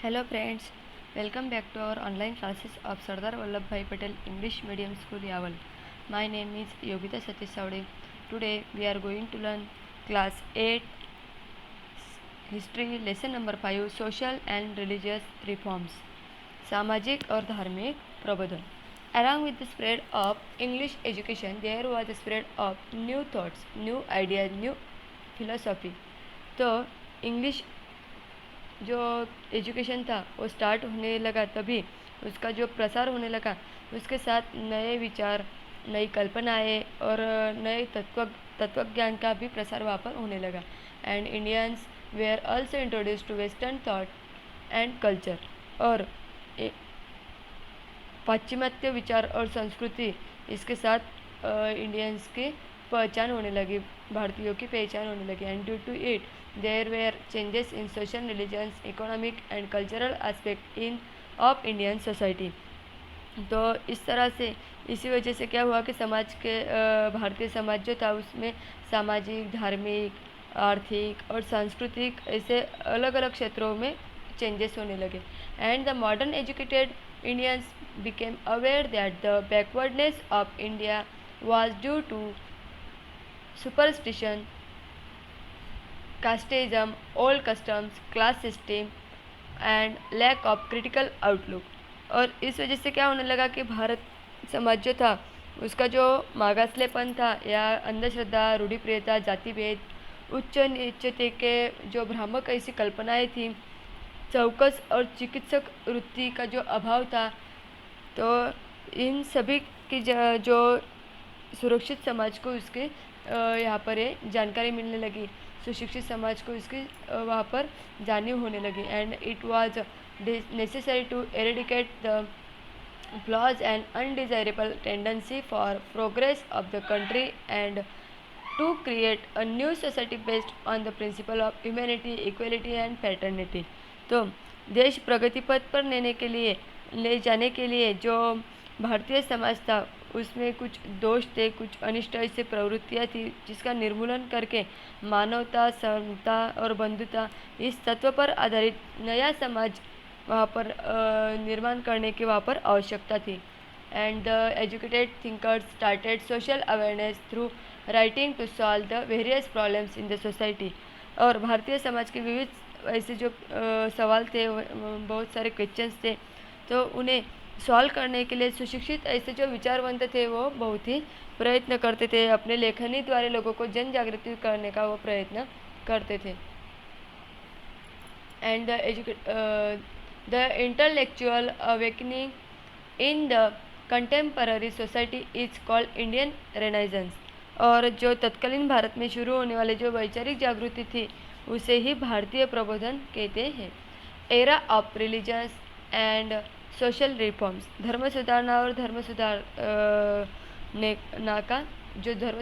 Hello friends, welcome back to our online classes of Sardar Vallabhbhai Patel English Medium School Yaval. My name is Yogita Satish Savde. Today we are going to learn class 8 history lesson number 5 social and religious reforms. सामाजिक और धार्मिक प्रबोधन. Along with the spread of English education, there was the spread of new thoughts, new ideas, new philosophy. तो English जो education था वो start होने लगा तभी उसका जो प्रसार होने लगा उसके साथ नए विचार, नई कल्पनाएँ और नए तत्वज्ञान का भी प्रसार वहाँ पर होने लगा. And Indians were also introduce to western thought and culture. और पाश्चिमात्य विचार और संस्कृति इसके साथ इंडियंस की पहचान होने लगी, भारतीयों की पहचान होने लगी. And due to it there were changes in social, religious, economic and cultural aspect in of Indian society. तो इस तरह से इसी वजह से क्या हुआ कि समाज के भारतीय समाज जो था उसमें सामाजिक, धार्मिक, आर्थिक और सांस्कृतिक ऐसे अलग अलग क्षेत्रों में चेंजेस होने लगे. And the modern educated Indians became aware that the backwardness of India was due to superstition, casteism, old customs, class system and lack of critical outlook. और इस वजह से क्या होने लगा कि भारत समाज जो था उसका जो मागासलेपन था या अंधश्रद्धा, रूढ़िप्रियता, जाति भेद, उच्च नीचते के जो भ्रामक ऐसी कल्पनाएं थी, चौकस और चिकित्सक वृत्ति का जो अभाव था, तो इन सभी की जो सुरक्षित समाज को उसके यहाँ पर जानकारी मिलने लगी, सुशिक्षित समाज को इसकी वहाँ पर जानिब होने लगी. And it was necessary to eradicate the flaws and undesirable tendency for progress of the country and to create a new society based on the principle of humanity, equality and fraternity. तो देश प्रगति पथ पर ले जाने के लिए जो भारतीय समाज था उसमें कुछ दोष थे, कुछ अनिष्ट ऐसे प्रवृत्तियाँ थी जिसका निर्मूलन करके मानवता, समता और बंधुता इस तत्व पर आधारित नया समाज वहाँ पर निर्माण करने की वहाँ पर आवश्यकता थी. And the educated thinkers started social awareness through writing to solve the various problems in the society. और भारतीय समाज के विविध ऐसे जो सवाल थे, बहुत सारे क्वेश्चंस थे, तो उन्हें सॉल्व करने के लिए सुशिक्षित ऐसे जो विचारवंत थे वो बहुत ही प्रयत्न करते थे, अपने लेखनी द्वारा लोगों को जन जागृति करने का वो प्रयत्न करते थे. And the intellectual awakening in the contemporary society is called Indian renaissance. और जो तत्कालीन भारत में शुरू होने वाले जो वैचारिक जागृति थी उसे ही भारतीय प्रबोधन कहते हैं. Era of religious and social reforms. धर्म सुधारना और धर्म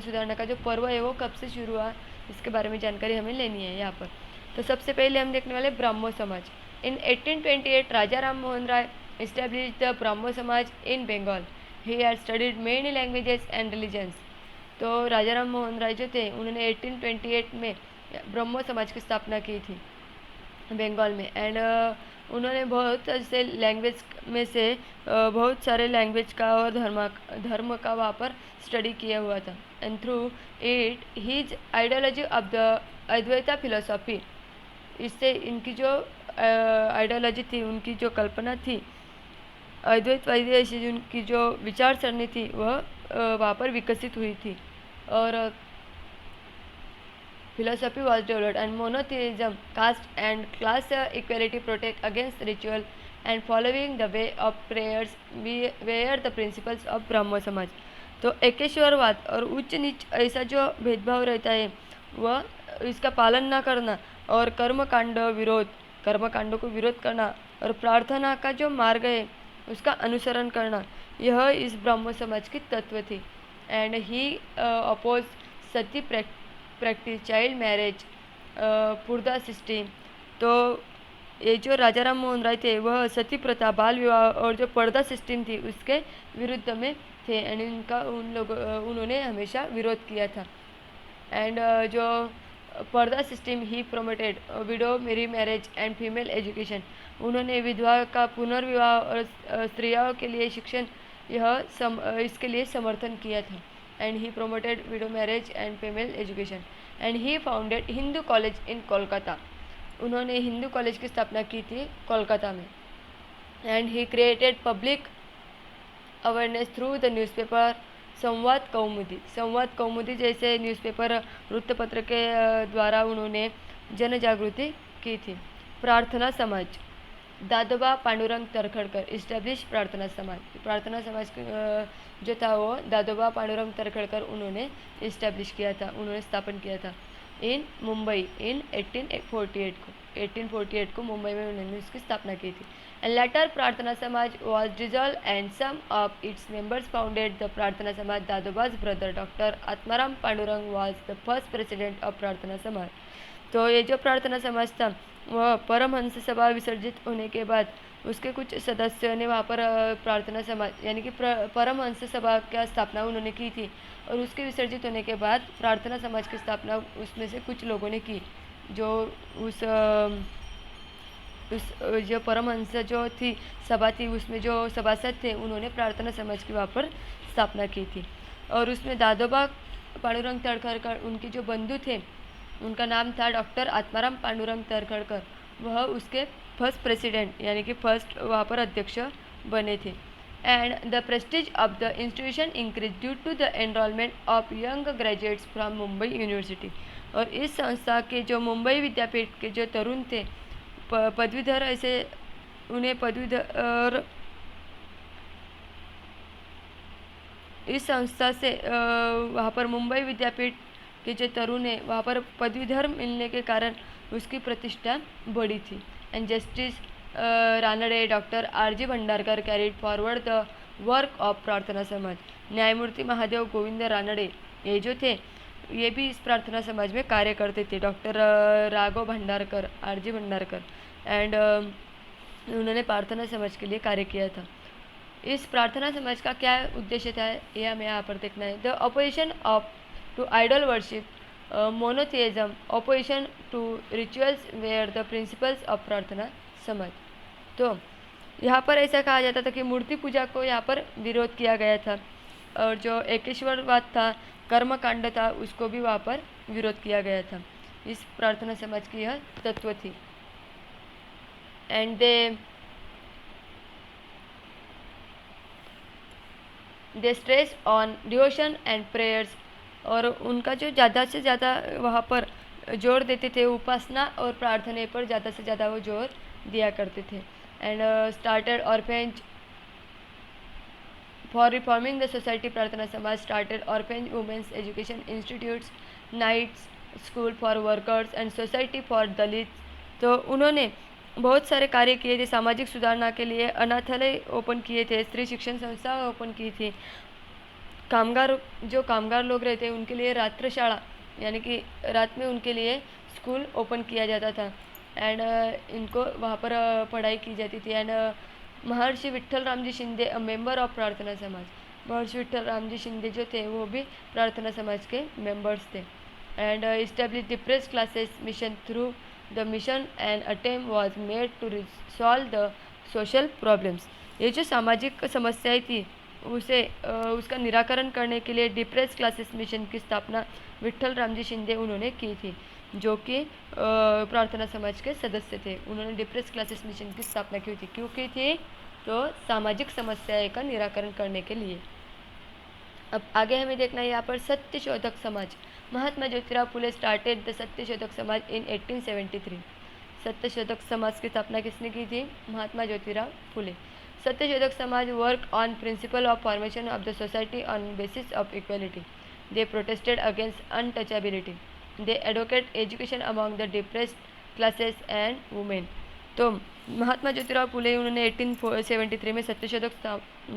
सुधारना का जो पर्व है वो कब से शुरू हुआ इसके बारे में जानकारी हमें लेनी है यहाँ पर. तो सबसे पहले हम देखने वाले Brahmo Samaj. In 1828 Raja Ram Mohan Roy establish the Brahmo Samaj in Bengal. He had studied many languages and religions. तो राजा राम मोहन राय जो थे उन्होंने 1828 में ब्रह्मो समाज की स्थापना की थी बंगाल में. एंड उन्होंने बहुत ऐसे लैंग्वेज में से बहुत सारे लैंग्वेज का और धर्म का वहाँ पर स्टडी किया हुआ था. And through it his ideology of the Advaita philosophy. इससे इनकी जो आइडियोलॉजी थी, उनकी जो कल्पना थी, अद्वैतवादी ऐसी उनकी जो विचार सरणी थी वह वहाँ पर विकसित हुई थी. और philosophy was developed and monotheism, caste and class equality, protect against ritual and following the way of prayers were the principles of ब्रह्मो समाज. तो एकेश्वरवाद और उच्च नीच ऐसा जो भेदभाव रहता है वह इसका पालन न करना और कर्मकांडों को विरोध करना और प्रार्थना का जो मार्ग है उसका अनुसरण करना, यह इस ब्रह्मो समाज की तत्व थी. And he oppose sati practice, child marriage, purdah system. तो ये जो राजा राम मोहन राय थे वह सती प्रथा, बाल विवाह और जो पर्दा सिस्टम थी उसके विरुद्ध में थे. एंड उन्होंने हमेशा विरोध किया था. एंड जो पर्दा सिस्टम ही प्रोमोटेड विडो मेरी मैरिज एंड फीमेल एजुकेशन। उन्होंने विधवा का पुनर्विवाह और स्त्रियों के लिए शिक्षण इसके लिए समर्थन किया था। And he promoted window marriage and female education and he founded Hindu college in Kolkata. उन्होंने हिंदू कॉलेज की स्थापना की थी कोलकाता में। And he created public awareness through the newspaper संवाद कौमुदी जैसे न्यूज़पेपर वृत्तपत्र के द्वारा उन्होंने जन जागृति की थी। प्रार्थना समाज दादोबा पांडुरंग तरखड़कर इस्टेब्लिश प्रार्थना समाज जो था वो दादोबा पांडुरंग तरखड़कर उन्होंने इस्टेब्लिश किया था, उन्होंने स्थापन किया था इन मुंबई इन 1848 को मुंबई में उन्होंने इसकी स्थापना की थी। And later Prarthana Samaj was dissolve and some of its members founded the Prarthana Samaj. Dadoba brother doctor Atmaram Pandurang was the first president of Prarthana Samaj. तो ये जो प्रार्थना समाज था वह परमहंस सभा विसर्जित होने के बाद उसके कुछ सदस्यों ने वहाँ पर प्रार्थना समाज यानी कि परमहंस सभा की स्थापना उन्होंने की थी, और उसके विसर्जित होने के बाद प्रार्थना समाज की स्थापना उसमें से कुछ लोगों ने की, जो उस जो परमहंस जो थी सभा थी उसमें जो सभासद थे उन्होंने प्रार्थना समाज की वहाँ पर स्थापना की थी। और उसमें दादोबा पांडुरंग तरखड़कर उनके जो बंधु थे उनका नाम था डॉक्टर आत्माराम पांडुरंग तरखड़कर, वह उसके फर्स्ट प्रेसिडेंट यानी कि फर्स्ट वहाँ पर अध्यक्ष बने थे। And the prestige of the institution increase due to the enrolment of young graduates from Mumbai university. और इस संस्था के जो मुंबई विद्यापीठ के जो तरुण थे पदवीधर ऐसे उन्हें पदवीधर इस संस्था से वहाँ पर मुंबई विद्यापीठ के जो तरुण है वहाँ पर पदवीधर मिलने के कारण उसकी प्रतिष्ठा बढ़ी थी। And justice Ranade doctor R.G. Bhandarkar carried forward the work of Prarthana समाज। न्यायमूर्ति महादेव गोविंद रानडे ये जो थे ये भी इस प्रार्थना समाज में कार्य करते थे। Doctor Raghav Bhandarkar R.G. Bhandarkar and उन्होंने प्रार्थना समाज के लिए कार्य किया था। इस प्रार्थना समाज का क्या उद्देश्य था ये हमें यहाँ पर देखना है। The opposition of to idol worship monotheism opposition to rituals were the principles of Prarthana Samaj. तो यहाँ पर ऐसा कहा जाता था कि मूर्ति पूजा को यहाँ पर विरोध किया गया था, और जो एकेश्वरवाद था कर्मकांड था उसको भी वहाँ पर विरोध किया गया था। इस प्रार्थना समाज की यह तत्व थी। And they stress on devotion and prayers, और उनका जो ज़्यादा से ज़्यादा वहाँ पर जोर देते थे उपासना और प्रार्थना पर ज़्यादा से ज़्यादा वो जोर दिया करते थे। And started orphanage for reforming the society. Prarthana Samaj started orphanage women's education institutes, nights school for workers and society for Dalits. तो उन्होंने बहुत सारे कार्य किए थे, सामाजिक सुधारना के लिए अनाथालय ओपन किए थे, स्त्री शिक्षण संस्था ओपन की थी, कामगार लोग रहते हैं उनके लिए रात्रशाला यानी कि रात में उनके लिए स्कूल ओपन किया जाता था। एंड इनको वहाँ पर पढ़ाई की जाती थी। And Maharshi Vitthal Ramji Shinde a member of Prarthana समाज। महर्षि विट्ठल रामजी शिंदे जो थे वो भी प्रार्थना समाज के मेंबर्स थे। And establish depressed classes mission through the mission and attempt was made to solve the social problems. ये जो सामाजिक समस्याएं थी उसका निराकरण करने के लिए डिप्रेस्ड क्लासेस मिशन की स्थापना विट्ठल रामजी शिंदे उन्होंने की थी, जो कि प्रार्थना समाज के सदस्य थे। उन्होंने डिप्रेस्ड क्लासेस मिशन की स्थापना की थी, क्यों की थी? तो सामाजिक समस्याएं का निराकरण करने के लिए। अब आगे हमें देखना है यहाँ पर सत्यशोधक समाज। महात्मा ज्योतिराव फुले स्टार्टेड द सत्यशोधक समाज इन 1873। सत्यशोधक समाज की स्थापना किसने की थी? Mahatma Jyotirao Phule. Satyashodhak Samaj work on principle of formation of the society on basis of equality. They protested against untouchability. They advocate education among the depressed classes and women. तो महात्मा ज्योतिराव फुले उन्होंने 1873 में सत्यशोधक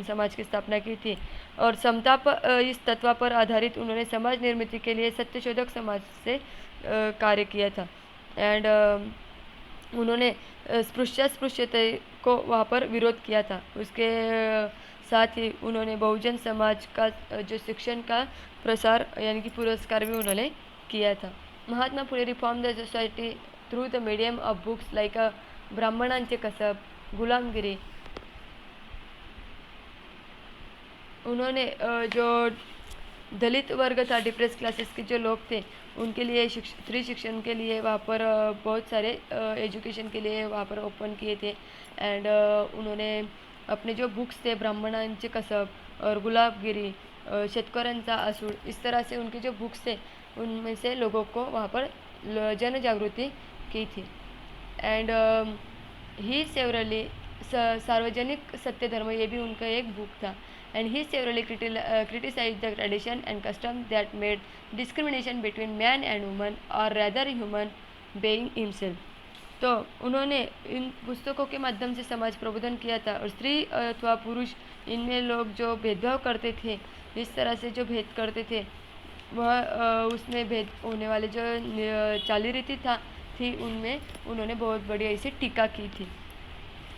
समाज की स्थापना की थी, और समता पर इस तत्व पर आधारित उन्होंने समाज निर्मित के लिए सत्यशोधक समाज से कार्य किया था। एंड उन्होंने स्पृश्यता को वहाँ पर विरोध किया था। उसके साथ ही उन्होंने बहुजन समाज का जो शिक्षण का प्रसार यानी कि पुरस्कार भी उन्होंने किया था। Mahatma Phule reform the society through the medium of books like ब्राह्मणांचे कसब, गुलामगिरी. उन्होंने जो दलित वर्ग था, डिप्रेस क्लासेस के जो लोग थे, उनके लिए फ्री शिक्षण के लिए वहाँ पर बहुत सारे एजुकेशन के लिए वहाँ पर ओपन किए थे. एंड उन्होंने अपने जो बुक्स थे, ब्राह्मणांचे कसब और गुलाबगिरी, शेतकऱ्यांचा आसूड, इस तरह से उनके जो बुक्स थे उनमें से लोगों को वहाँ पर जन जागृति की थी. एंड ही सेवरली सार्वजनिक सत्य धर्म, ये भी उनका एक बुक था. And he severely criticise the tradition and custom that made discrimination between man and woman और रैदर ह्यूमन बेइंग हिमसेल्फ. तो उन्होंने इन पुस्तकों के माध्यम से समाज प्रबोधन किया था. और स्त्री अथवा पुरुष, इनमें लोग जो भेदभाव करते थे, इस तरह से जो भेद करते थे, वह उसमें भेद होने वाले जो चाली रीति थी उनमें उन्होंने बहुत बड़ी ऐसी टीका की थी.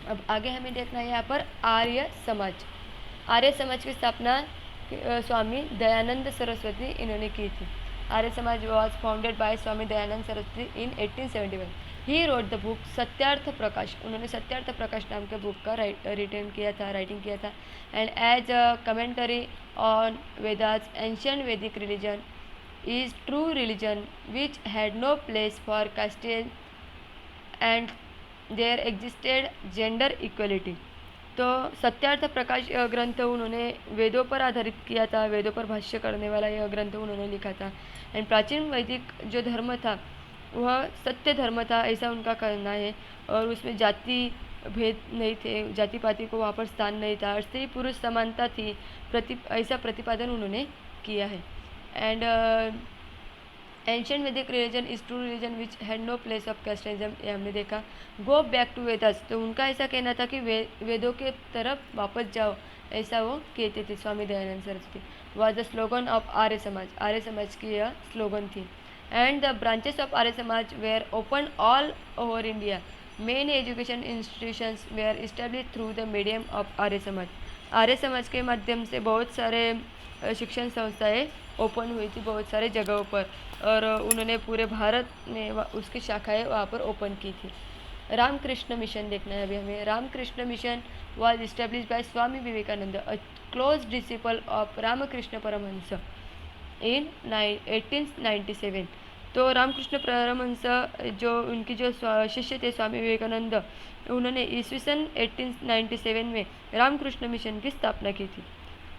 अब आगे हमें देखना है यहाँ पर आर्य समाज. आर्य समाज की स्थापना स्वामी दयानंद सरस्वती इन्होंने की थी. Arya Samaj was founded by Swami Dayanand Saraswati in 1871. He wrote the book Satyarth Prakash. उन्होंने सत्यार्थ प्रकाश नाम के बुक का राइटिंग किया था. And as a commentary on Vedas, ancient Vedic religion is true religion which had no place for caste and there existed gender equality. तो सत्यार्थ प्रकाश ग्रंथ उन्होंने वेदों पर आधारित किया था, वेदों पर भाष्य करने वाला यह ग्रंथ उन्होंने लिखा था. एंड प्राचीन वैदिक जो धर्म था वह सत्य धर्म था, ऐसा उनका कहना है. और उसमें जाति भेद नहीं थे, जाति पाति को वहाँ पर स्थान नहीं था, स्त्री पुरुष समानता थी, ऐसा प्रतिपादन उन्होंने किया है. And ancient Vedic religion is true religion which had no place of casteism, ये हमने देखा. गो बैक टू वेदास, तो उनका ऐसा कहना था कि वेदों के तरफ वापस जाओ, ऐसा वो कहते थे Swami Dayanand Saraswati. Was the slogan of Arya Samaj. Arya Samaj की यह स्लोगन थी. And the branches of Arya Samaj were open all over India. Main education institutions were establish through the medium of Arya Samaj. Arya समाज के माध्यम से बहुत सारे शिक्षण संस्थाएं ओपन हुई थी बहुत सारे जगहों पर, और उन्होंने पूरे भारत में उसकी शाखाएं वहाँ पर ओपन की थी. रामकृष्ण मिशन देखना है अभी हमें. Ramakrishna mission was establish by Swami Vivekananda, a close disciple of Ramakrishna Paramahansa, in 1897. तो रामकृष्ण परमहंस जो उनकी जो शिष्य थे स्वामी विवेकानंद, उन्होंने ईस्वी सन 1897 में रामकृष्ण मिशन की स्थापना की थी.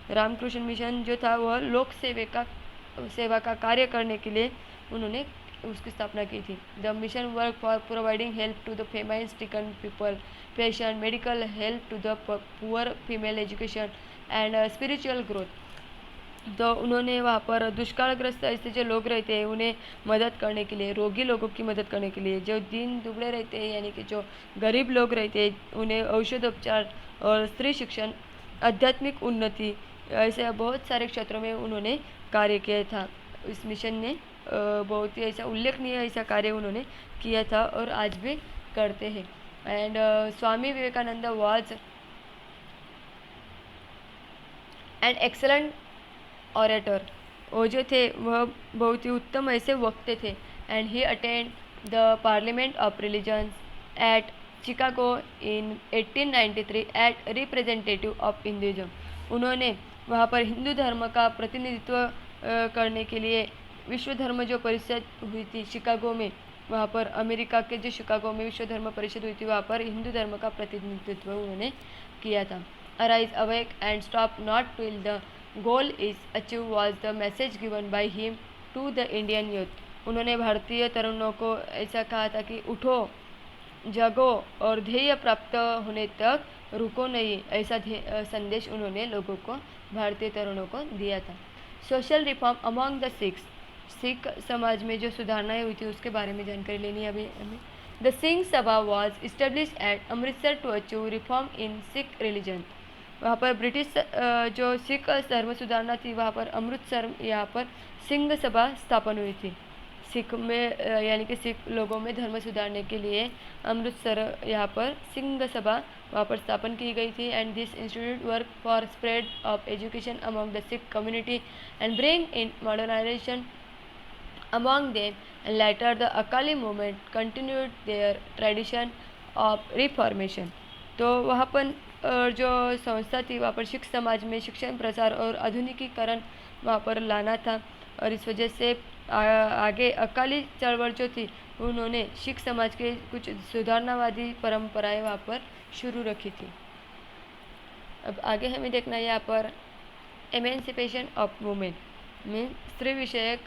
रामकृष्ण मिशन जो था वह लोक सेवा का कार्य करने के लिए उन्होंने उसकी स्थापना की थी. The mission work for providing help to the famine stricken people, patient, medical help to the poor, female education and spiritual growth. तो उन्होंने वहाँ पर दुष्कालग्रस्त ऐसे जो लोग रहते हैं उन्हें मदद करने के लिए, रोगी लोगों की मदद करने के लिए, जो दीन दुबले रहते हैं यानी कि जो गरीब लोग रहते हैं उन्हें औषधोपचार और स्त्री शिक्षण, आध्यात्मिक उन्नति, ऐसे बहुत सारे क्षेत्रों में उन्होंने कार्य किया था. इस मिशन ने बहुत ही ऐसा उल्लेखनीय ऐसा कार्य उन्होंने किया था और आज भी करते हैं. And Swami Vivekananda was an excellent orator. वो जो थे वह बहुत ही उत्तम ऐसे वक्ते थे. And he attend the parliament of religions at Chicago in 1893 at representative of Hinduism. उन्होंने वहाँ पर हिंदू धर्म का प्रतिनिधित्व करने के लिए विश्व धर्म जो परिषद हुई थी शिकागो में, वहाँ पर अमेरिका के जो शिकागो में विश्व धर्म परिषद हुई थी वहाँ पर हिंदू धर्म का प्रतिनिधित्व उन्होंने किया था. Arise awake and stop not till the goal is achieve was the message given by him to the Indian youth. उन्होंने भारतीय तरुणों को ऐसा कहा था कि उठो, जगो और ध्येय प्राप्त होने तक रुको नहीं, ऐसा संदेश उन्होंने लोगों को, भारतीय तरुणों को दिया था. Social reform among the Sikhs. Sikh समाज में जो सुधारणाएं हुई थी उसके बारे में जानकारी लेनी है अभी हमें. The Singh Sabha was establish at Amritsar to achieve reform in Sikh religion. वहाँ पर ब्रिटिश जो सिख धर्म सुधारना थी वहाँ पर अमृतसर यहाँ पर सिंह सभा स्थापन हुई थी. सिख में यानी कि सिख लोगों में धर्म सुधारने के लिए अमृतसर यहाँ पर सिंह सभा वहाँ पर स्थापन की गई थी. And this institute work for spread of education among the Sikh community and bring in modernisation among them, and later the Akali movement continued their tradition of reformation. तो वहाँ पर जो संस्था थी वहाँ पर सिख समाज में शिक्षण प्रसार और आधुनिकीकरण वहाँ पर लाना था, और इस वजह से आगे अकाली चळवळ जो थी उन्होंने सिख समाज के कुछ सुधारणावादी परंपराएं वहाँ पर शुरू रखी थी। अब आगे हमें देखना है यहाँ पर एमेंसिपेशन ऑफ वुमेन मीन स्त्री विषयक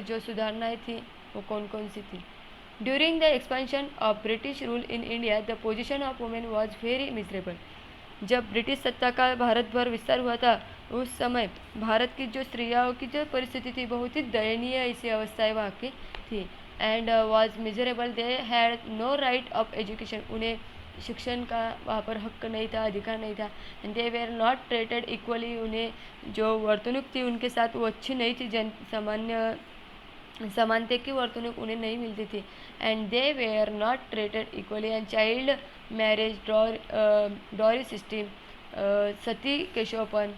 जो सुधारणाएं थी वो कौन कौन सी थी। During the expansion of British rule in India the position of women was very miserable. जब ब्रिटिश सत्ता का भारत भर विस्तार हुआ था उस समय भारत की जो स्त्रियों की जो परिस्थिति थी बहुत ही दयनीय ऐसी अवस्थाएं वहाँ की थी। And was miserable, they had no right of education, उन्हें शिक्षण का वहाँ पर हक नहीं था, अधिकार नहीं था। And they were not treated equally, उन्हें जो वर्तणूक थी उनके साथ वो अच्छी नहीं थी, समानता की वर्तणूक उन्हें नहीं मिलती थी। And they were not treated equally and child marriage, dowry system, sati keshavapan,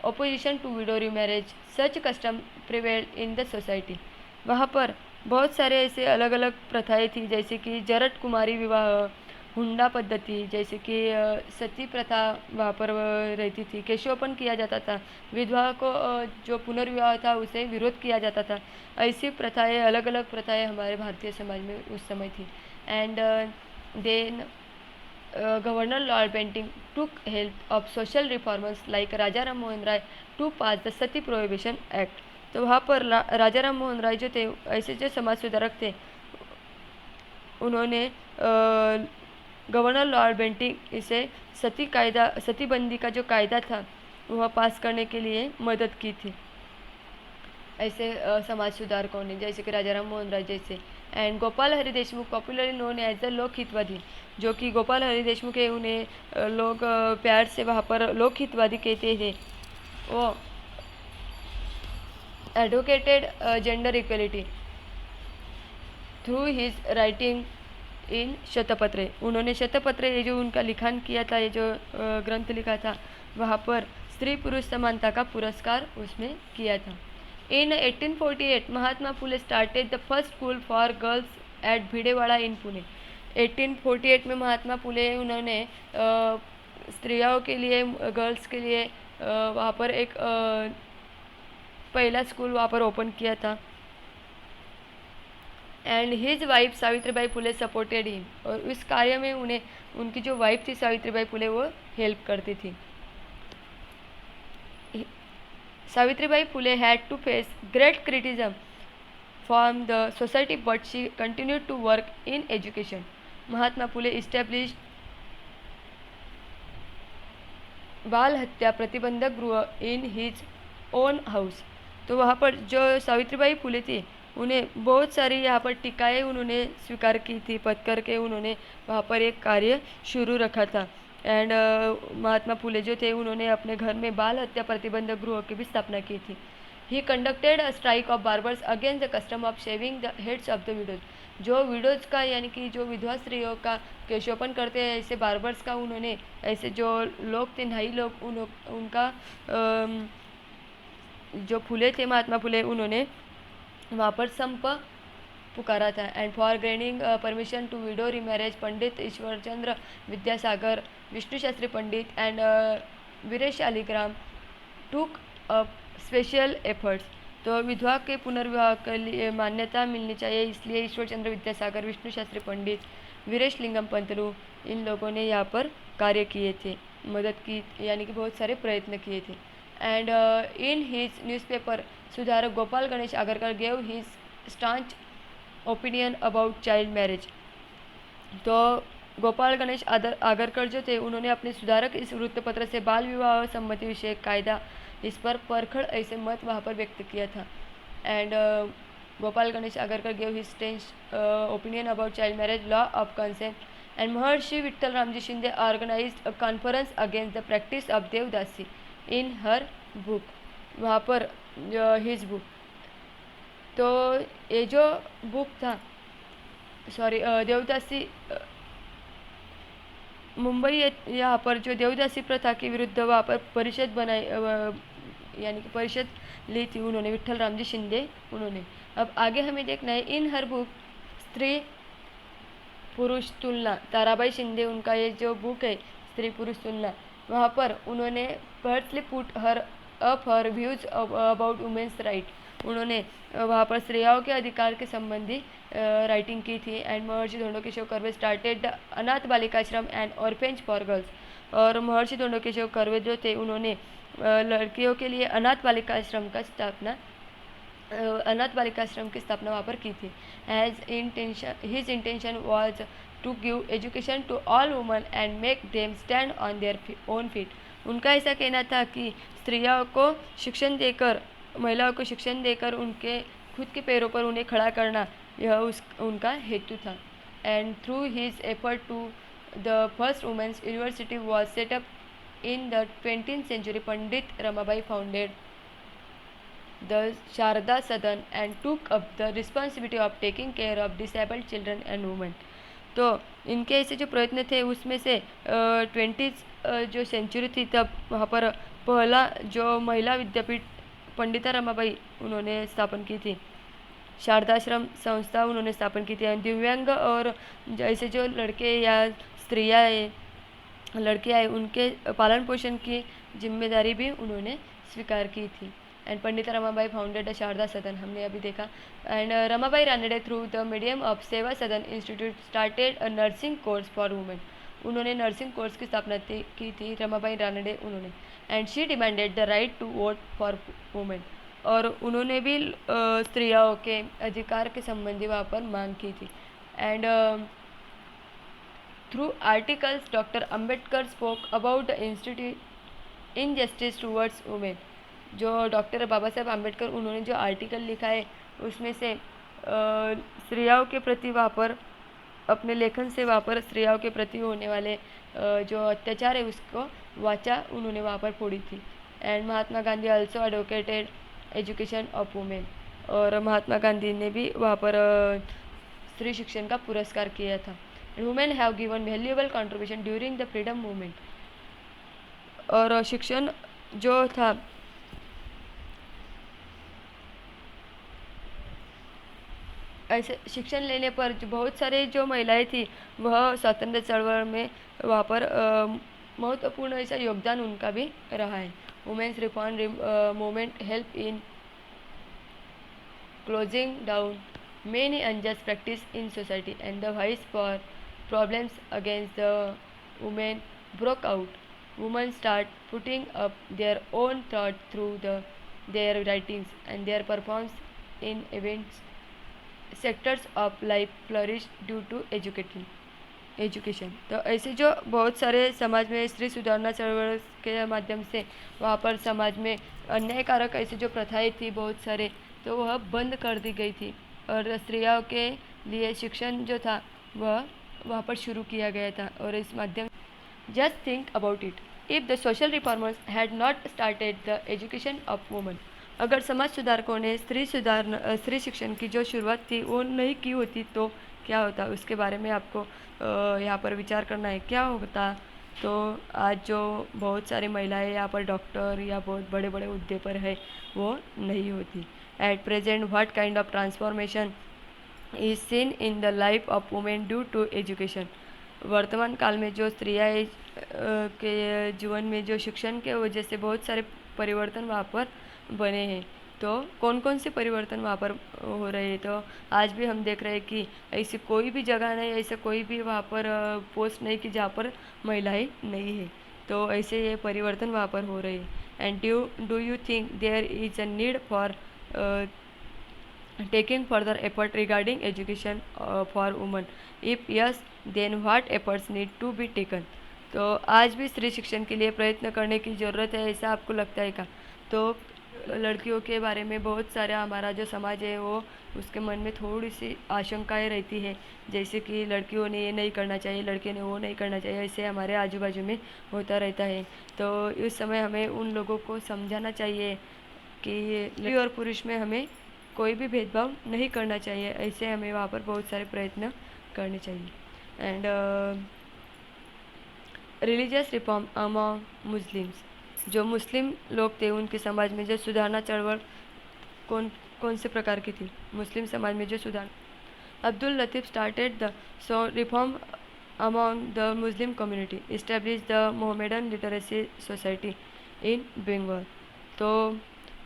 opposition to widow remarriage, such custom prevailed in the society. वहाँ पर बहुत सारे ऐसे अलग अलग प्रथाएं थी, जैसे कि जरट कुमारी विवाह, हुंडा पद्धति, जैसे कि सती प्रथा वहाँ पर रहती थी, केशवपन किया जाता था, विधवा को जो पुनर्विवाह था उसे विरोध किया जाता था। ऐसी प्रथाएं, अलग अलग प्रथाएं हमारे भारतीय समाज में उस समय थी। And then governor lord Bentinck took help of social reformers like Raja Ram Mohan Roy to pass the sati prohibition act. तो वहाँ पर राजा राम मोहन राय जो थे ऐसे जो समाज सुधारक थे उन्होंने गवर्नर लॉर्ड बेंटिंग इसे सतीबंदी का जो कायदा था वह पास करने के लिए मदद की थी ऐसे समाज सुधारकों ने, जैसे कि राजा राम मोहन राय जैसे। And Gopal Hari Deshmukh, popularly known as the Lokhitwadi, जो कि गोपाल हरि देशमुख है उन्हें लोग प्यार से वहाँ पर लोकहितवादी कहते थे। वो advocated gender equality through his writing in Shatapatre, उन्होंने शतपत्रे ये जो उनका लिखान किया था, ये जो ग्रंथ लिखा था वहाँ पर स्त्री पुरुष समानता का पुरस्कार उसमें किया था। In 1848 Mahatma Phule started the first school for girls at Bhidewada in Pune. 1848 में महात्मा फुले उन्होंने स्त्रियों के लिए, गर्ल्स के लिए वहाँ पर एक पहला स्कूल वहाँ पर ओपन किया था। And his wife Savitribai Phule supported him, और उस कार्य में उन्हें उनकी जो वाइफ थी सावित्रीबाई फुले वो हेल्प करती थी। Savitribai Phule had to face great criticism from the society but she continued to work in education. Mahatma Phule established Bal Hatya प्रतिबंधक गृह इन हिज ओन हाउस। तो वहाँ पर जो सावित्रीबाई फुले थी उन्हें बहुत सारी यहाँ पर टीकाएँ उन्होंने स्वीकार की थी, पद करके उन्होंने वहाँ पर एक कार्य शुरू रखा था। एंड महात्मा फुले जो थे उन्होंने अपने घर में बाल हत्या प्रतिबंधक गृह की भी स्थापना की थी। ही conducted a strike off barbers against the custom of shaving the heads of the widows. जो विडोज का यानी कि जो विधवा स्त्रियों का केशोपन करते हैं ऐसे बार्बर्स का उन्होंने, ऐसे जो लोग थे नाई लोग उनका जो फुले थे महात्मा फुले उन्होंने वहाँ पर संप पुकारा था। And for granting permission to widow remarriage Pandit Ishwarchandra Vidyasagar, Vishnu Shastri Pandit and Viresh Aligram took up special efforts. तो विधवा के पुनर्विवाह के लिए मान्यता मिलनी चाहिए, इसलिए ईश्वरचंद्र विद्यासागर, विष्णु शास्त्री पंडित, वीरेश लिंगम पंतलू इन लोगों ने यहाँ पर कार्य किए थे, मदद की, यानी कि बहुत सारे प्रयत्न किए थे। And in his newspaper Sudharak Gopal Ganesh Agarkar gave his staunch opinion about child marriage. तो गोपाल गणेश आगरकर जो थे उन्होंने अपने सुधारक इस वृत्तपत्र से बाल विवाह सम्मति विषयक कायदा इस पर परखड़ ऐसे मत वहाँ पर व्यक्त किया था। And Gopal Ganesh Agarkar gave his staunch opinion about child marriage, law of consent. And Maharshi Vitthal Ramji Shinde organized a conference against the practice of devadasi in her book, वहाँ पर हिज बुक। तो ये जो बुक था देवदासी मुंबई यहाँ पर जो देवदासी प्रथा के विरुद्ध वहाँ पर परिषद बनाई, यानी कि परिषद ली थी उन्होंने, विठ्ठल रामजी शिंदे उन्होंने। अब आगे हमें देखना है, इन हर बुक स्त्री पुरुष तुलना, ताराबाई शिंदे उनका ये जो बुक है स्त्री पुरुष तुलना, वहाँ पर उन्होंने purposely put her up her views about women's right. उन्होंने वहाँ पर स्त्रियों के अधिकार के संबंधी राइटिंग की थी। And Maharshi ढोंडोकेशव curve started the अनाथ बालिकाश्रम एंड ऑर्फेंज फॉर गर्ल्स। और महर्षि ढोंडोकेशव कर्वे जो थे उन्होंने लड़कियों के लिए अनाथ बालिकाश्रम का स्थापना अनाथ बालिकाश्रम की स्थापना वहाँ पर की थी। His intention was to give education to all woman and make them stand on their own feet. उनका ऐसा कहना था कि स्त्रियों को शिक्षण देकर, महिलाओं को शिक्षण देकर उनके खुद के पैरों पर उन्हें खड़ा करना, यह उनका हेतु था। And through his effort to the first women's university was setup in the 20th century. Pandit Ramabai founded the Sharda Sadan and took up the responsibility of taking care of disabled children and women. तो इनके ऐसे जो प्रयत्न थे उसमें से 20th जो century थी तब वहाँ पर पहला जो महिला विद्यापीठ पंडिता रमाबाई उन्होंने स्थापन की थी, शारदाश्रम संस्था उन्होंने स्थापन की थी। दिव्यांग और जैसे जो लड़के या स्त्रियाँ लड़के आए उनके पालन पोषण की जिम्मेदारी भी उन्होंने स्वीकार की थी। एंड पंडिता रमाबाई फाउंडेड शारदा सदन, हमने अभी देखा। And Ramabai Ranade through the medium of Seva Sadan institute started a nursing course for women. उन्होंने नर्सिंग कोर्स की स्थापना की थी रमाबाई रानडे उन्होंने। And she demanded the right to vote for women. और उन्होंने भी स्त्रियों के अधिकार के संबंधी वहाँ पर मांग की थी। And through articles doctor Ambedkar spoke about the institute injustice towards women. जो डॉक्टर बाबा साहेब आम्बेडकर उन्होंने जो आर्टिकल लिखा है उसमें से स्त्रियों के प्रति वहाँ पर अपने लेखन से वहाँ पर स्त्रियों के प्रति होने वाले जो अत्याचार है उसको वाचा उन्होंने वहाँ पर फोड़ी थी। And Mahatma Gandhi also advocated education of women. और महात्मा गांधी ने भी वहाँ पर स्त्री शिक्षण का पुरस्कार किया था। Women have given valuable contribution during the freedom movement. और शिक्षण जो था ऐसे शिक्षण लेने पर जो बहुत सारे जो महिलाएं थी वह स्वतंत्र चळवळ में वहाँ पर महत्वपूर्ण ऐसा योगदान उनका भी रहा है। Women's reform movement help in closing down many unjust practice in society and the voice for problems against the women broke out. Women start putting up their own thought through their writings and their performance in events. Sectors of life flourish due to education. तो ऐसे जो बहुत सारे समाज में स्त्री सुधारना चळवळ के माध्यम से वहाँ पर समाज में अन्यायकारक ऐसे जो प्रथाएं थी बहुत सारे, तो वह बंद कर दी गई थी। और स्त्रियों के लिए शिक्षण जो था वह वहाँ पर शुरू किया गया था। और इस माध्यम just think about it, if the social reformers had not started the education of women. अगर समाज सुधारकों ने स्त्री शिक्षण की जो शुरुआत थी वो नहीं की होती तो क्या होता, उसके बारे में आपको यहाँ पर विचार करना है। क्या होता तो आज जो बहुत सारी महिलाएं यहाँ पर डॉक्टर या बहुत बड़े बड़े हुद्दे पर है वो नहीं होती। At present what kind of transformation is seen in the life of women due to education. वर्तमान काल में जो स्त्रियाँ के जीवन में जो शिक्षण के वजह से बहुत सारे परिवर्तन वहाँ पर बने हैं। तो कौन कौन से परिवर्तन वहाँ पर हो रहे हैं, तो आज भी हम देख रहे हैं कि ऐसी कोई भी जगह नहीं, ऐसा कोई भी वहाँ पर पोस्ट नहीं कि जहाँ पर महिलाएं नहीं है। तो ऐसे ये परिवर्तन वहाँ पर हो रहे हैं। And do you think there is a need for taking further effort regarding education for women? If yes, then what efforts need to be taken? तो आज भी स्त्री शिक्षण के लिए प्रयत्न करने की ज़रूरत है, ऐसा आपको लगता है क्या? तो लड़कियों के बारे में बहुत सारा हमारा जो समाज है वो उसके मन में थोड़ी सी आशंकाएं रहती है, जैसे कि लड़कियों ने ये नहीं करना चाहिए, लड़के ने वो नहीं करना चाहिए, ऐसे हमारे आजू बाजू में होता रहता है। तो उस समय हमें उन लोगों को समझाना चाहिए कि लड़की और पुरुष में हमें कोई भी भेदभाव नहीं करना चाहिए। ऐसे हमें वहाँ पर बहुत सारे प्रयत्न करने चाहिए। And religious reform among Muslims. जो मुस्लिम लोग थे उनके समाज में जो सुधारना चळवळ कौन कौन से प्रकार की थी? मुस्लिम समाज में जो सुधार Abdul Latif started the so reform among the Muslim community, established the Mohammedan Literacy Society in Bengal। तो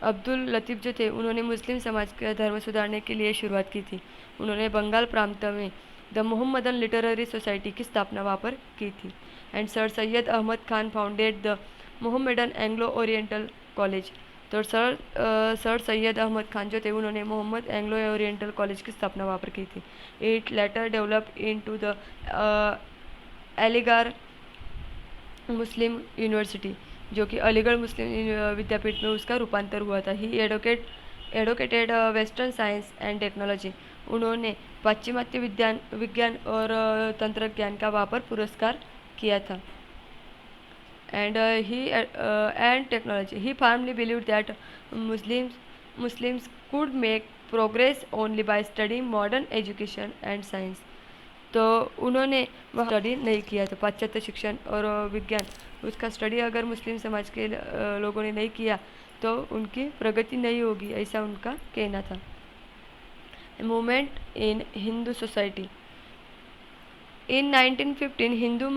अब्दुल लतीफ़ जो थे उन्होंने मुस्लिम समाज का धर्म सुधारने के लिए शुरुआत की थी। उन्होंने बंगाल प्रांत में द मोहम्मदन लिटरेरी सोसाइटी की स्थापना वहाँ पर की थी। And sir Syed Ahmed Khan founded the Mohammedan Anglo Oriental college. तो सर सैयद अहमद खान जो थे उन्होंने मोहम्मद एंग्लो ओरिएंटल कॉलेज की स्थापना वहाँ पर की थी। It later develop into the Aligarh Muslim university, जो कि अलीगढ़ मुस्लिम विद्यापीठ में उसका रूपांतर हुआ था। ही advocated western science and technology. उन्होंने पाश्चिमात्य विज्ञान और तंत्रज्ञान का वहाँ पर पुरस्कार किया था। And technology. He firmly believed that Muslims could make progress only by studying modern education and science। तो उन्होंने वह स्टडी नहीं किया था, पाश्चात्य शिक्षण और विज्ञान उसका स्टडी अगर मुस्लिम समाज के लोगों ने नहीं किया तो उनकी प्रगति नहीं होगी, ऐसा उनका कहना था। Movement in Hindu society. In 1915, Hindu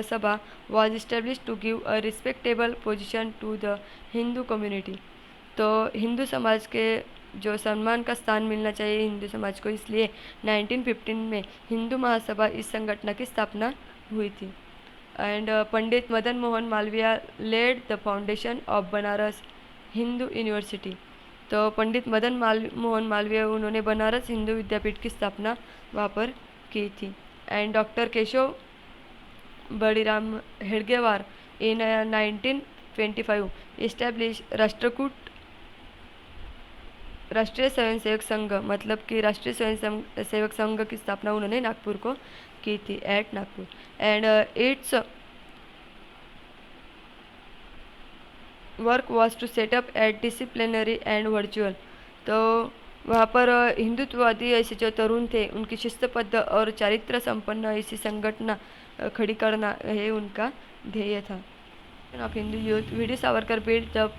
Sabha was established to give a respectable position to the Hindu community। तो हिंदू समाज के जो सम्मान का स्थान मिलना चाहिए हिंदू समाज को, इसलिए 1915 में हिंदू महासभा इस संगठन की स्थापना हुई थी। And Pandit Madan Mohan Malaviya laid the foundation of Banaras Hindu University. तो पंडित मदन मोहन मालवीय उन्होंने बनारस हिंदू विद्यापीठ की स्थापना वहाँ पर की थी। And doctor Keshav Baliram Hedgewar in 1925 establish Rashtrakut Rashtriya Swayamsevak संघ, मतलब कि राष्ट्रीय स्वयंसेवक संघ की स्थापना उन्होंने नागपुर को की थी, at Nagpur. And its work was to setup at disciplinary and virtual. तो वहाँ पर हिंदुत्ववादी ऐसे जो तरुण थे उनकी शिस्तबद्ध और चारित्र संपन्न ऐसी संगठना खड़ी करना है उनका ध्येय था। Of Hindu youth V D Savarkar build the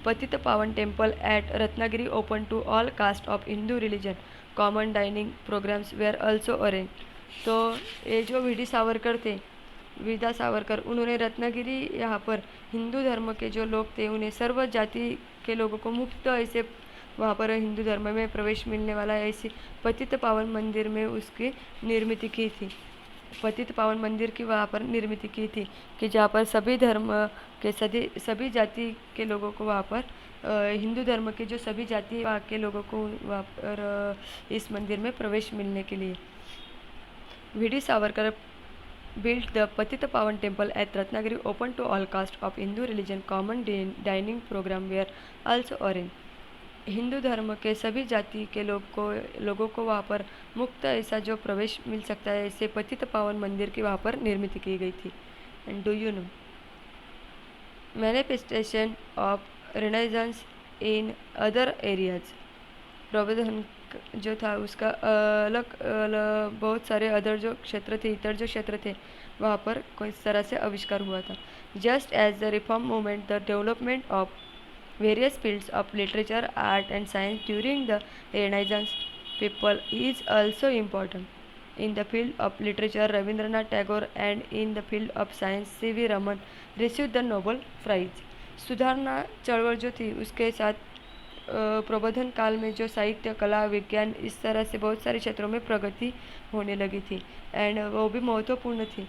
Patit Pavan temple at Ratnagiri open to all caste of Hindu religion. Common dining programmes were also arrange. तो ये जो वी डी सावरकर थे, विदा सावरकर, उन्होंने रत्नागिरी यहाँ पर हिंदू धर्म के जो लोग थे उन्हें सर्व जाति के लोगों को मुफ्त ऐसे वहाँ पर हिंदू धर्म में प्रवेश मिलने वाला ऐसी पतित पावन मंदिर में उसकी निर्मित की थी। पतित पावन मंदिर की वहाँ पर निर्मित की थी कि जहाँ पर सभी धर्म के सभी जाति के लोगों को वहाँ पर हिंदू धर्म के जो सभी जाति वहाँ के लोगों को वहाँ पर इस मंदिर में प्रवेश मिलने के लिए V D Savarkar built the Patita Pavan temple at Ratnagiri open to all caste of Hindu religion। common dining program were also arranged। Hindu धर्म के सभी जाति के लोगों को वहाँ पर मुक्त ऐसा जो प्रवेश मिल सकता है ऐसे पतित पावन मंदिर की वहाँ पर निर्मित की गई थी। And do you know manifestation of renaissance in other areas. प्रबोधन जो था उसका अलग बहुत सारे अदर जो क्षेत्र थे, इतर जो क्षेत्र थे वहाँ पर किस तरह से आविष्कार हुआ था। Just as the reform movement the development of various fields of literature, art and science during the Renaissance people is also important। In the field of literature, Rabindranath Tagore, and in the field of science, C.V. Raman received the Nobel Prize। सुधारना चळवळ जो थी उसके साथ प्रबोधन काल में जो साहित्य, कला, विज्ञान इस तरह से बहुत सारे क्षेत्रों में प्रगति होने लगी थी एंड वो भी महत्वपूर्ण थी।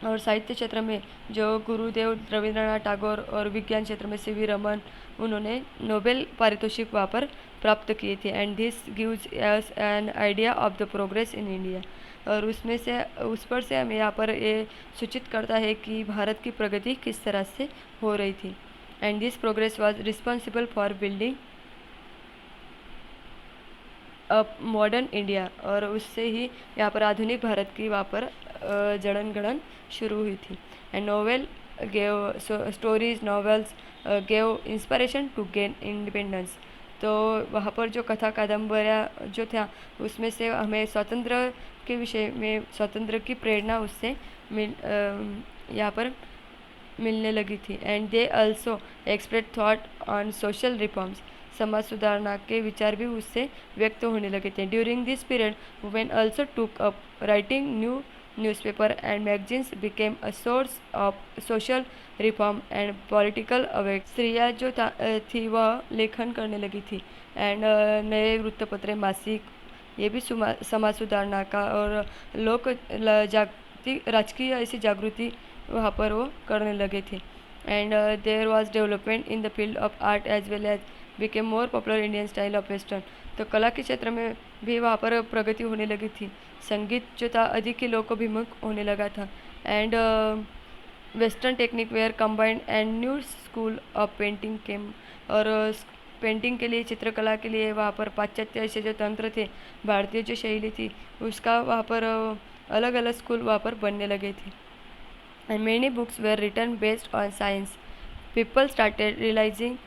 और साहित्य क्षेत्र में जो गुरुदेव रविंद्रनाथ टैगोर और विज्ञान क्षेत्र में सी वी रमन उन्होंने नोबेल पारितोषिक वहाँ पर प्राप्त किए थे। And this gives us an idea of the progress in India. और उसमें से उस पर से हमें यहाँ पर ये सूचित करता है कि भारत की प्रगति किस तरह से हो रही थी। And this progress was responsible for building up modern India. और उससे ही यहाँ पर आधुनिक भारत की वहाँ पर जड़न शुरू हुई थी। And novel gave stories novels gave inspiration to gain independence. तो वहाँ पर जो कथा कादम्बरियाँ जो था उसमें से हमें स्वतंत्र के विषय में स्वतंत्र की प्रेरणा उससे मिल यहाँ पर मिलने लगी थी। And they also express thought on social reforms, समाज सुधारना के विचार भी उससे व्यक्त होने लगे थे। During this period women also took up writing new newspaper and magazines became a source of social reform and political awake. स्त्रियाँ जो थी वह लेखन करने लगी थी एंड नए वृत्तपत्र मासिक ये भी समाज सुधारना का और राजकीय ऐसी जागृति वहाँ पर वो करने लगे थे। And there was development in the field of art as well as became more popular Indian style of western. तो कला के क्षेत्र में भी वहाँ पर प्रगति होने लगी थी। संगीत जो था अधिक ही लोकोभिमुख होने लगा था। And western technique were combined and new school of painting came. और पेंटिंग के लिए, चित्रकला के लिए वहाँ पर पाश्चात्य ऐसे जो तंत्र थे, भारतीय जो शैली थी उसका वहाँ पर अलग अलग स्कूल वहाँ पर बनने लगे थे। And many books were written based on science. People started realising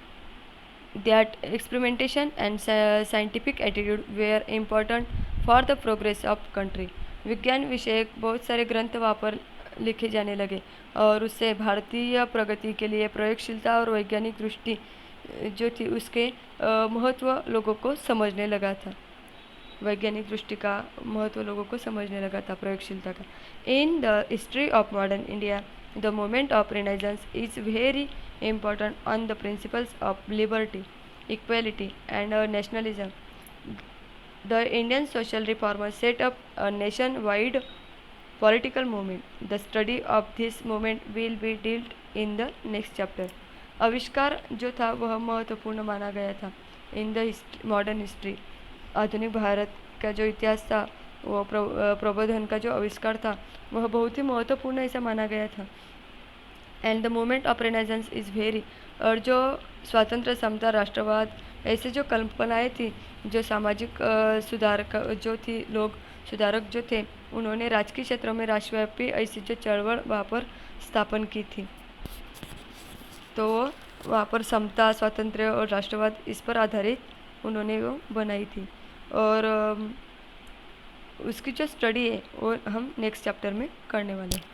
that experimentation and scientific attitude were important for the progress of country। विज्ञान विषयक बहुत सारे ग्रंथ वहाँ पर लिखे जाने लगे और उससे भारतीय प्रगति के लिए प्रयोगशीलता और वैज्ञानिक दृष्टि जो थी उसके महत्व लोगों को समझने लगा था। वैज्ञानिक दृष्टि का महत्व लोगों को समझने लगा था, प्रयोगशीलता का। In the history of modern India the moment of renaissance is very important on the principles of liberty, equality and nationalism. The Indian social reformers set up a nationwide political movement. The study of this movement will be dealt in the next chapter। आविष्कार जो था वह महत्वपूर्ण माना गया था in the modern history. आधुनिक भारत का जो इतिहास था वो प्रबोधन का जो आविष्कार था वह बहुत ही महत्वपूर्ण ऐसा माना गया था। And the moment of renaissance is very, और जो स्वातंत्र, समता, राष्ट्रवाद ऐसे जो कल्पनाएं थी, जो सामाजिक जो थी, लोग सुधारक जो थे उन्होंने राजकीय क्षेत्रों में राष्ट्रव्यापी ऐसी जो चळवळ वहाँ पर स्थापन की थी। तो वहाँ पर समता, स्वातंत्र्य और राष्ट्रवाद इस पर आधारित उन्होंने वो बनाई थी। और उसकी जो स्टडी है वो हम नेक्स्ट चैप्टर में करने वाले हैं।